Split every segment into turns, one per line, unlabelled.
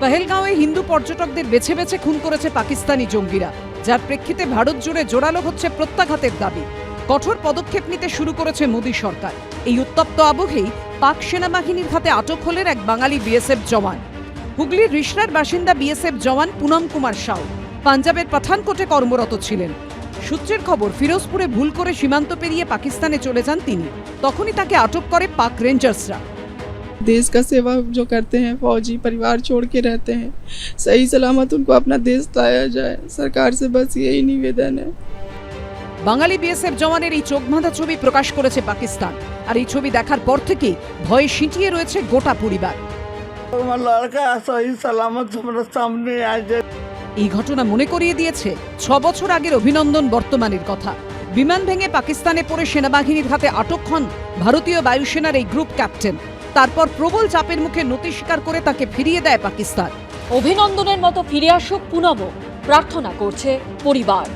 পহেলগাঁওয়ে হিন্দু পর্যটকদের বেছে বেছে খুন করেছে পাকিস্তানি জঙ্গিরা, যার প্রেক্ষিতে ভারত জুড়ে জোরালো হচ্ছে প্রত্যাঘাতের দাবি। কঠোর পদক্ষেপ নিতে শুরু করেছে মোদী সরকার। এই উত্তপ্ত আবহেই পাক সেনাবাহিনীর হাতে আটক হলেন এক বাঙালি বিএসএফ জওয়ান। হুগলির রিষড়ার বাসিন্দা বিএসএফ জওয়ান পুনম কুমার সাউ পাঞ্জাবের পাঠানকোটে কর্মরত ছিলেন। সূত্রের খবর, ফিরোজপুরে ভুল করে সীমান্ত পেরিয়ে পাকিস্তানে চলে যান তিনি। তখনই তাকে আটক করে পাক রেঞ্জার্সরা।
देश का सेवा जो करते हैं, फौजी परिवार छोड़ के रहते हैं, सही सलामत उनको अपना देश लाया जाए, सरकार से बस यही निवेदन है।
বাঙালি বিএসএফ জওয়ানের এই চোখ বাঁধা ছবি প্রকাশ করেছে পাকিস্তান, আর এই ছবি দেখার পর থেকেই ভয়ে সিঁটিয়ে রয়েছে গোটা পরিবার।
আমার লড়কা সহি সালামত আমার সামনে আজ।
এই ঘটনা মনে করিয়ে দিয়েছে 6 বছর আগের অভিনন্দন বর্তমানের কথা। বিমান ভেঙে পাকিস্তানে পড়ে সেনাবাহিনীর হাতে আটক হন ভারতীয় বায়ুসেনার এই গ্রুপ ক্যাপ্টেন। তারপর প্রবল চাপের মুখে নতি স্বীকার করে তাকে ফিরিয়ে দেয় পাকিস্তান।
অভিনন্দনের মতো ফিরে আসুক পুনমও, প্রার্থনা করছে পরিবার।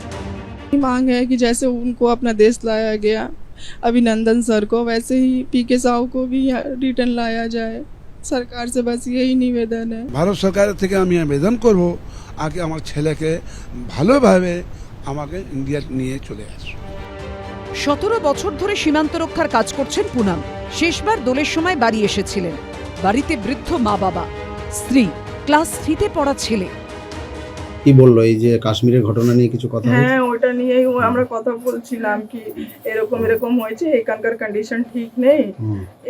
मांग है कि जैसे उनको अपना देश लाया गया अभिनंदन सर को, वैसे ही पीके साहू को भी रिटर्न लाया जाए। सरकार से बस यही निवेदन है।
ভারত সরকারের থেকে আমি আবেদন করব, আগে আমার ছেলেকে ভালোভাবে আমাকে ইন্ডিয়া নিয়ে চলে আসুন।
17 বছর ধরে সীমান্ত রক্ষার কাজ করছেন পুনম। শেষবার দোলের সময় বাড়ি এসেছিলেন। বাড়িতে বৃদ্ধ মা বাবা, স্ত্রী, ক্লাস 3-তে পড়া ছেলে।
কি বললো এই যে কাশ্মীরের ঘটনা নিয়ে কিছু কথা হয়েছে?
হ্যাঁ, ওটা নিয়েই আমরা কথা বলছিলাম কি এরকম হয়েছে, এখানকার কন্ডিশন ঠিক নেই,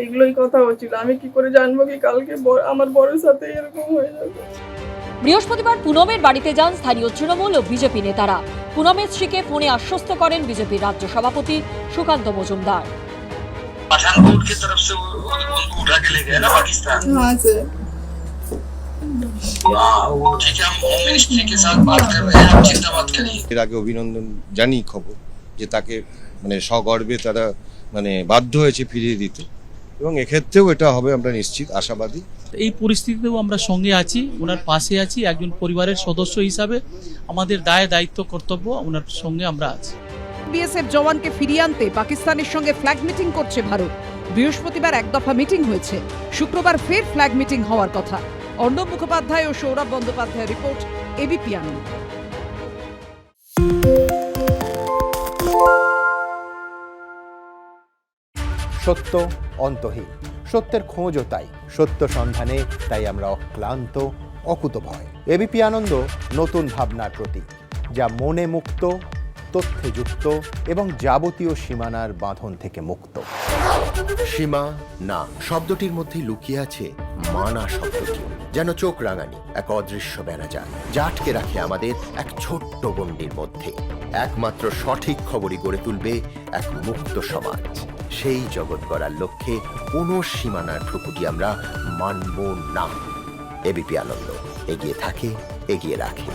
এগুলোই কথা হচ্ছিল। আমি কি করে জানবো কি কালকে আমার বড়ের সাথে এরকম হয়ে যাবে।
বৃহস্পতিবার পুনমের বাড়িতে যান স্থানীয় তৃণমূল ও বিজেপি নেতারা। পুনমের স্ত্রীকে ফোনে আশ্বস্ত করেন বিজেপির রাজ্য সভাপতি সুকান্ত মজুমদার।
पठानकोट की तरफ से उनको उठा के ले गए ना पाकिस्तान।
हाँ सर,
वो ठीक है, हम होम मिनिस्ट्री के साथ बात कर रहे हैं, आप चिंता मत करिए।
এর আগে অভিনন্দন জানি খবর যে তাকে সগর্বে তারা বাধ্য হয়েছে ফিরিয়ে দিতে, এবং এক্ষেত্রেও এটা হবে আমরা নিশ্চিত আশাবাদী।
এই পরিস্থিতিতেও আমরা সঙ্গে আছি, ওনার পাশে আছি। একজন পরিবারের সদস্য হিসাবে আমাদের দায়িত্ব কর্তব্য, ওনার সঙ্গে আমরা আছি।
বিএসএফ জওয়ানকে ফিরিয়ে আনতে পাকিস্তানের সঙ্গে ফ্ল্যাগ মিটিং করছে ভারত। বৃহস্পতিবার এক দফা মিটিং হয়েছে, শুক্রবার ফের ফ্ল্যাগ মিটিং হওয়ার কথা। অর্ণব মুখোপাধ্যায় ও সৌরভ বন্দ্যোপাধ্যায়ের রিপোর্ট, এবিপি আনন্দ।
সত্য অন্তহীন, সত্যের খোঁজও তাই, সত্য সন্ধানে তাই আমরা অক্লান্ত, অকুতভয়। এবিপি আনন্দ নতুন ভাবনার প্রতীক, যা মনে মুক্ত, তথ্যে যুক্ত এবং যাবতীয় সীমানার বাঁধন থেকে মুক্ত।
সীমা না শব্দটির মধ্যে লুকিয়ে আছে মানা শব্দটি, যেন চোখ রাঙানি এক অদৃশ্য বেড়াজাল, যা আটকে রাখে আমাদের এক ছোট্ট গণ্ডির মধ্যে। একমাত্র সঠিক খবরই গড়ে তুলবে এক মুক্ত সমাজ। সেই জগৎ গড়ার লক্ষ্যে কোনো সীমানার ঠুকুটি আমরা মানব না। এবিপি আনন্দ এগিয়ে থাকে, এগিয়ে রাখে।